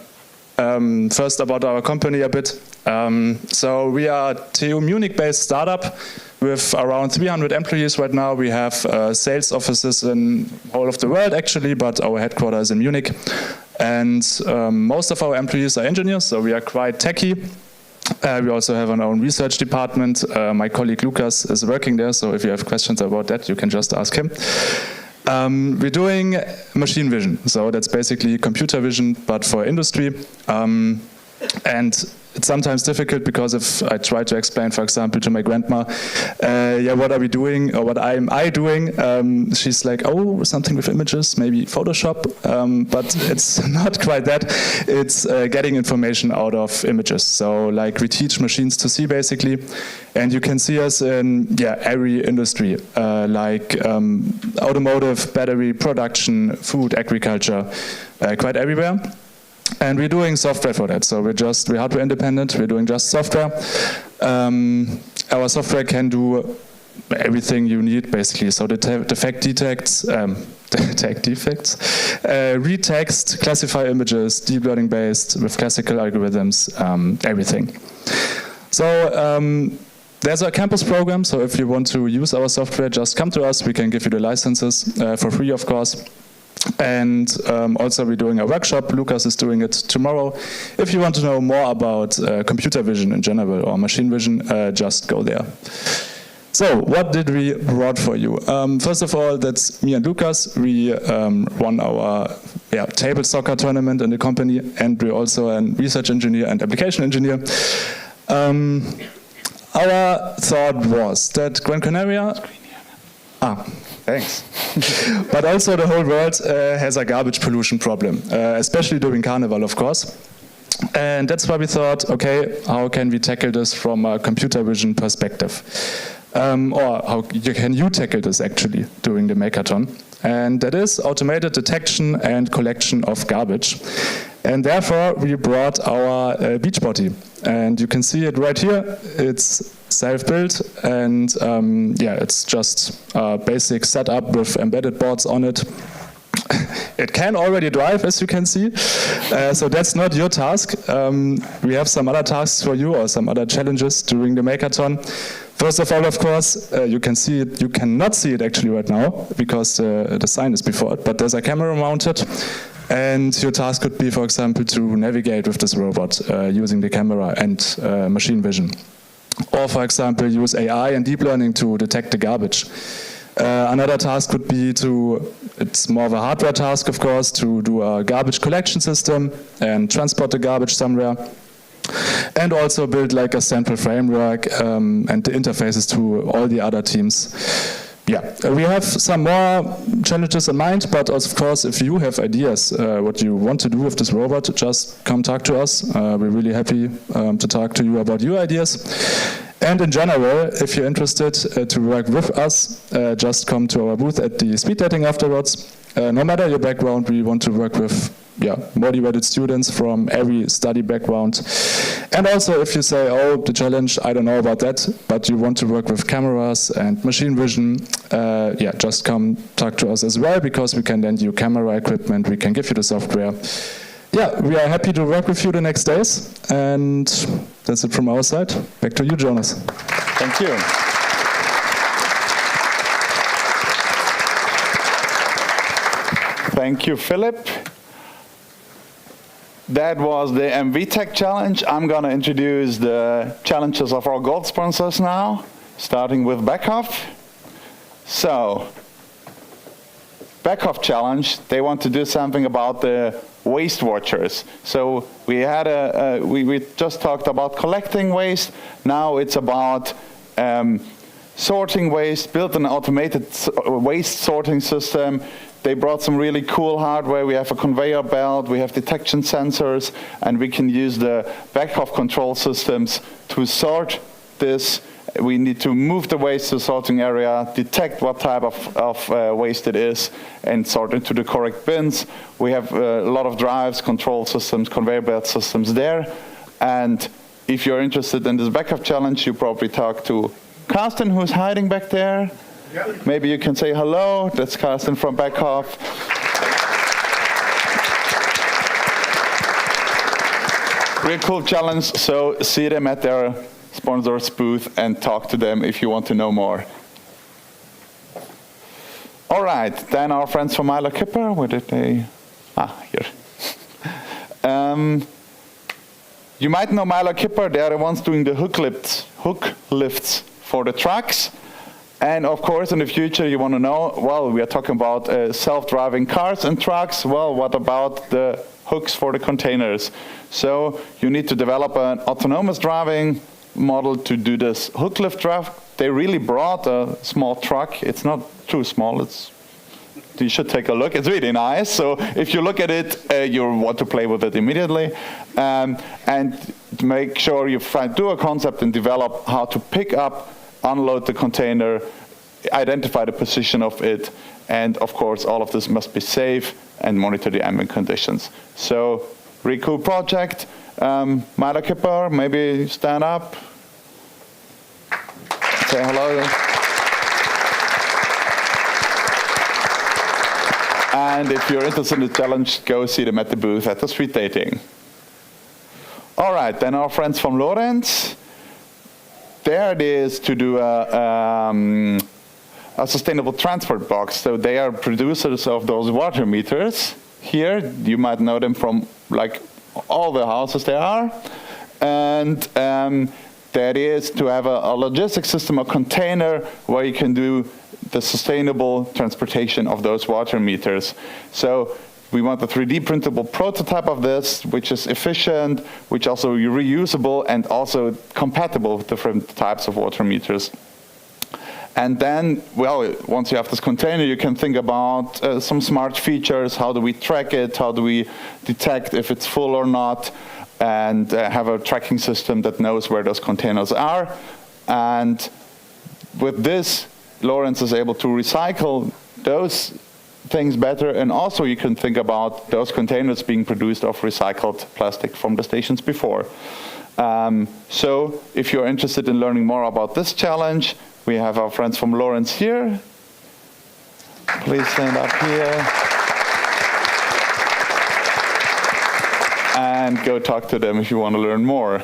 First about our company a bit. So we are a TU Munich-based startup with around 300 employees right now. We have sales offices in all of the world, actually, but our headquarters is in Munich. And most of our employees are engineers, so we are quite techy. We also have our own research department. My colleague Lucas is working there, so if you have questions about that, you can just ask him. We're doing machine vision, so that's basically computer vision, but for industry. And it's sometimes difficult because if I try to explain, for example, to my grandma, what are we doing, or what am I doing? She's like, oh, something with images, maybe Photoshop, but it's not quite that. It's getting information out of images. So like we teach machines to see, basically, and you can see us in every industry, like automotive, battery production, food, agriculture, quite everywhere. And we're doing software for that, so we're hardware independent, we're doing just software. Our software can do everything you need, basically, so detect defects, read text, classify images, deep learning based, with classical algorithms, everything. So there's a campus program, so if you want to use our software, just come to us, we can give you the licenses for free, of course. And also we're doing a workshop. Lucas is doing it tomorrow. If you want to know more about computer vision in general or machine vision, just go there. So what did we brought for you? First of all, that's me and Lucas. We won our table soccer tournament in the company, and we're also a research engineer and application engineer. Our thought was that Gran Canaria... Thanks. But also the whole world has a garbage pollution problem, especially during Carnival, of course. And that's why we thought, okay, how can we tackle this from a computer vision perspective? Or how can you tackle this actually during the Makeathon? And that is automated detection and collection of garbage. And therefore we brought our beach body. And you can see it right here. It's self-built, and it's just a basic setup with embedded boards on it. It can already drive, as you can see, so that's not your task. We have some other tasks for you, or some other challenges during the Makeathon. First of all, of course, you can see it. You cannot see it actually right now because the sign is before it, but there's a camera mounted. And your task could be, for example, to navigate with this robot using the camera and machine vision. Or, for example, use AI and deep learning to detect the garbage. Another task would be it's more of a hardware task, of course, to do a garbage collection system and transport the garbage somewhere. And also build like a central framework and the interfaces to all the other teams. We have some more challenges in mind, but of course, if you have ideas what you want to do with this robot, just come talk to us. We're really happy to talk to you about your ideas. And in general, if you're interested to work with us, just come to our booth at the speed dating afterwards. No matter your background, we want to work with motivated students from every study background. And also if you say, oh, the challenge, I don't know about that, but you want to work with cameras and machine vision, just come talk to us as well, because we can lend you camera equipment, we can give you the software. We are happy to work with you the next days, and that's it from our side. Back to you, Jonas. Thank you. Thank you, Philip. That was the MVTech challenge. I'm going to introduce the challenges of our gold sponsors now, starting with Beckhoff. So, Beckhoff challenge, they want to do something about the waste watchers. So we had we just talked about collecting waste. Now it's about sorting waste, built an automated waste sorting system. They brought some really cool hardware. We have a conveyor belt, we have detection sensors, and we can use the Beckhoff control systems to sort this. We need to move the waste to the sorting area, detect what type of waste it is, and sort into the correct bins. We have a lot of drives, control systems, conveyor belt systems there. And if you're interested in this backup challenge, you probably talk to Carsten, who's hiding back there. Yeah. Maybe you can say hello. That's Carsten from Backhoff. Real cool challenge. So see them at their sponsors booth and talk to them if you want to know more. All right, then our friends from Myla Kipper, where did they? Here. You might know Myla Kipper. They are the ones doing the hook lifts for the trucks. And of course, in the future, you want to know, well, we are talking about self-driving cars and trucks. Well, what about the hooks for the containers? So you need to develop an autonomous driving model to do this hook lift drive. They really brought a small truck. It's not too small. You should take a look. It's really nice. So if you look at it, you want to play with it immediately. And make sure you do a concept and develop how to pick up, unload the container, identify the position of it, and of course all of this must be safe and monitor the ambient conditions. So really cool project. Myla Kipper, maybe stand up. Say hello. And if you're interested in the challenge, go see them at the booth at the street dating. All right, then our friends from Lorenz. There it is to do a sustainable transport box. So they are producers of those water meters. Here, you might know them from like all the houses there are. And that is to have a logistics system, a container where you can do the sustainable transportation of those water meters. So we want a 3D printable prototype of this, which is efficient, which also reusable and also compatible with different types of water meters. And then, well, once you have this container, you can think about some smart features. How do we track it? How do we detect if it's full or not? And have a tracking system that knows where those containers are. And with this, Lawrence is able to recycle those things better, and also you can think about those containers being produced of recycled plastic from the stations before. So if you're interested in learning more about this challenge, we have our friends from Lawrence here. Please stand up here. And go talk to them if you want to learn more.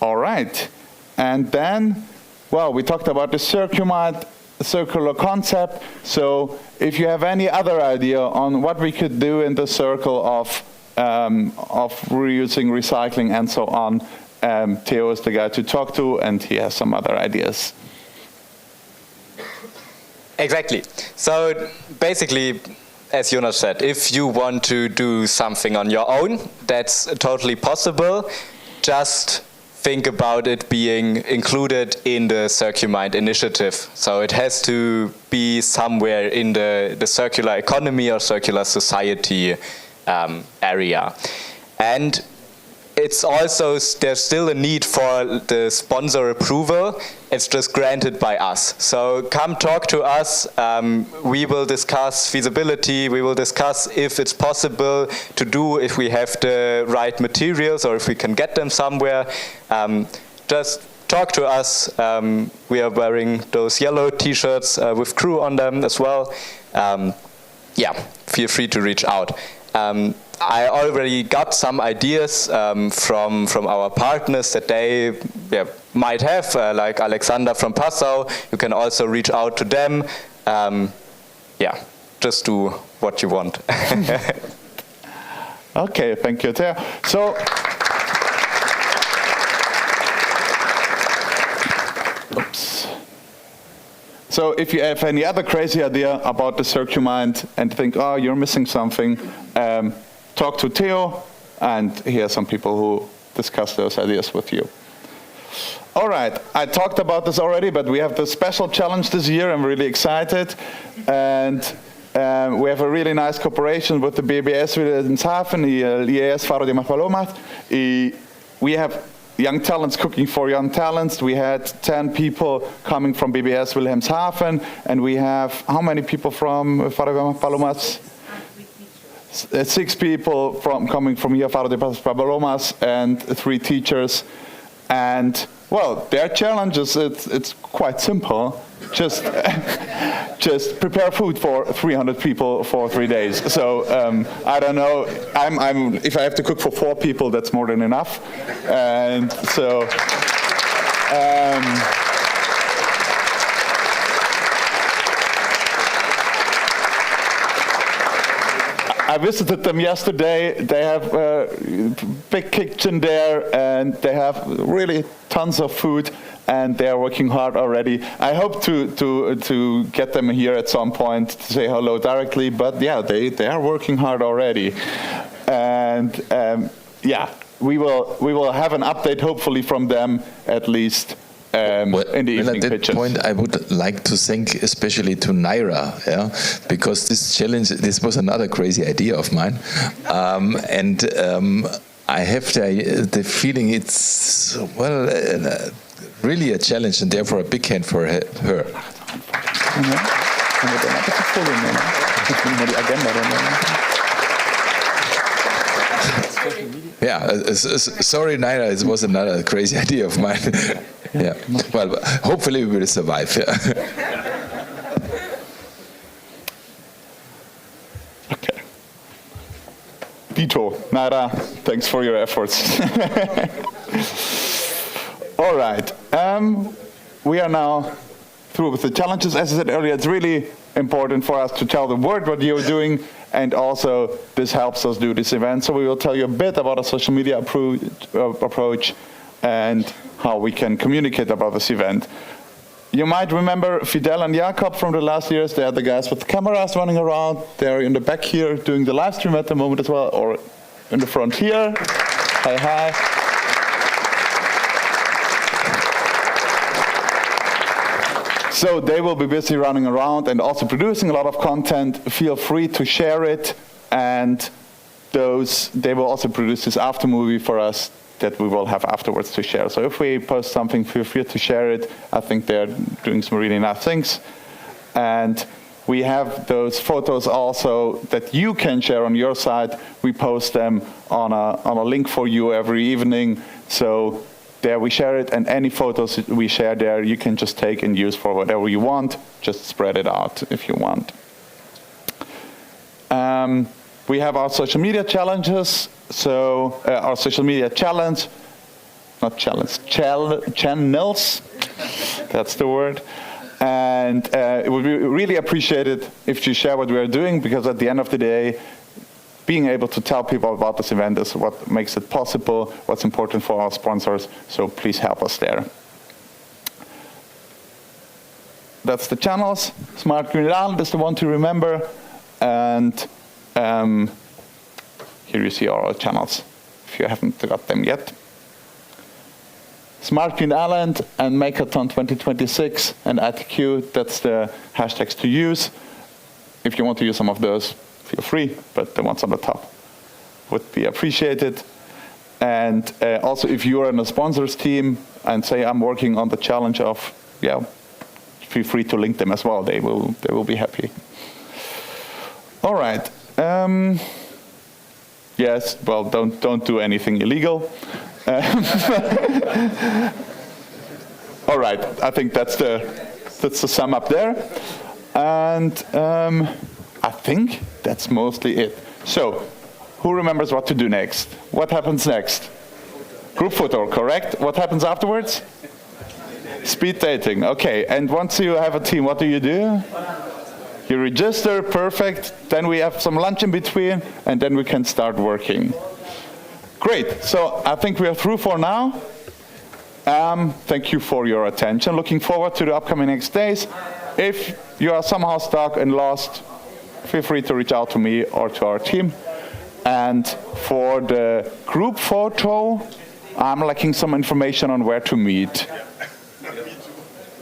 All right. And then, well, we talked about the circular concept. So if you have any other idea on what we could do in the circle of reusing, recycling, and so on, Theo is the guy to talk to, and he has some other ideas. Exactly. So basically, as Jonas said, if you want to do something on your own, that's totally possible. Just think about it being included in the Circumind initiative. So it has to be somewhere in the circular economy or circular society area. And it's also, there's still a need for the sponsor approval. It's just granted by us. So come talk to us. We will discuss feasibility. We will discuss if it's possible to do, if we have the right materials or if we can get them somewhere. Just talk to us. We are wearing those yellow t-shirts with crew on them as well. Yeah, feel free to reach out. I already got some ideas from our partners that they might have, like Alexander from Passau. You can also reach out to them. Yeah, just do what you want. Okay, thank you, Theo. So, oops. So if you have any other crazy idea about the Circumind and think, oh, you're missing something, talk to Theo, and here are some people who discuss those ideas with you. All right, I talked about this already, but we have the special challenge this year. I'm really excited. And we have a really nice cooperation with the BBS Wilhelmshaven, IES Faro de Mapalomat. We have Young Talents Cooking for Young Talents. We had 10 people coming from BBS Wilhelmshaven, and we have how many people from Faro de Palomas? 6 people coming from here, Faro de Palomas, and 3 teachers. And well, their challenge is it's quite simple. Just prepare food for 300 people for 3 days. So I don't know. If I have to cook for 4 people, that's more than enough. And so I visited them yesterday. They have a big kitchen there, and they have really tons of food. And they are working hard already. I hope to get them here at some point to say hello directly. But yeah, they are working hard already. And yeah, we will have an update hopefully from them at least in the evening at that pitches. point, I would like to thank especially to Naira, because this challenge, this was another crazy idea of mine, and I have the feeling it's really a challenge, and therefore a big hand for her. Yeah, sorry, Naira, it was another crazy idea of mine. Yeah, well, hopefully we will survive. Okay. Dito, Naira, thanks for your efforts. All right, we are now through with the challenges. As I said earlier, it's really important for us to tell the world what you're doing, and also this helps us do this event. So we will tell you a bit about a social media approach and how we can communicate about this event. You might remember Fidel and Jakob from the last years. They are the guys with the cameras running around. They're in the back here doing the live stream at the moment as well, or in the front here. Hi, hi. So they will be busy running around and also producing a lot of content. Feel free to share it, and they will also produce this after movie for us that we will have afterwards to share. So if we post something, feel free to share it. I think they're doing some really nice things. And we have those photos also that you can share on your side. We post them on a link for you every evening. So there we share it, and any photos we share there, you can just take and use for whatever you want. Just spread it out if you want. We have our social media challenges. So our social media challenge, not challenge, channels, that's the word. And it would be really appreciated if you share what we are doing, because at the end of the day, being able to tell people about this event is what makes it possible, what's important for our sponsors, so please help us there. That's the channels. Smart Green Island is the one to remember, and here you see our channels, if you haven't got them yet. Smart Green Island and Makeathon 2026 and ITQ, that's the hashtags to use. If you want to use some of those, feel free, but the ones on the top would be appreciated. And also, if you're in a sponsors team and say, I'm working on the challenge of, feel free to link them as well. They will be happy. All right. Yes, well, don't do anything illegal. All right, I think that's the sum up there. And I think that's mostly it. So, who remembers what to do next? What happens next? Group photo, correct? What happens afterwards? Speed dating, okay. And once you have a team, what do? You register, perfect. Then we have some lunch in between, and then we can start working. Great, so I think we are through for now. Thank you for your attention. Looking forward to the upcoming next days. If you are somehow stuck and lost, feel free to reach out to me or to our team. And for the group photo, I'm lacking some information on where to meet.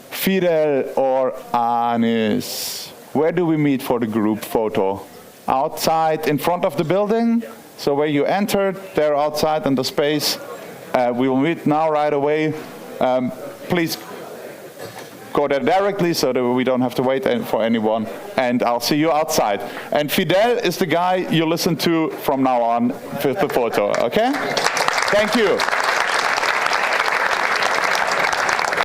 Fidel or Anis, where do we meet for the group photo? Outside in front of the building? So where you entered, there outside in the space. We will meet now right away. Please go there directly so that we don't have to wait for anyone. And I'll see you outside. And Fidel is the guy you listen to from now on with the photo, okay? Thank you.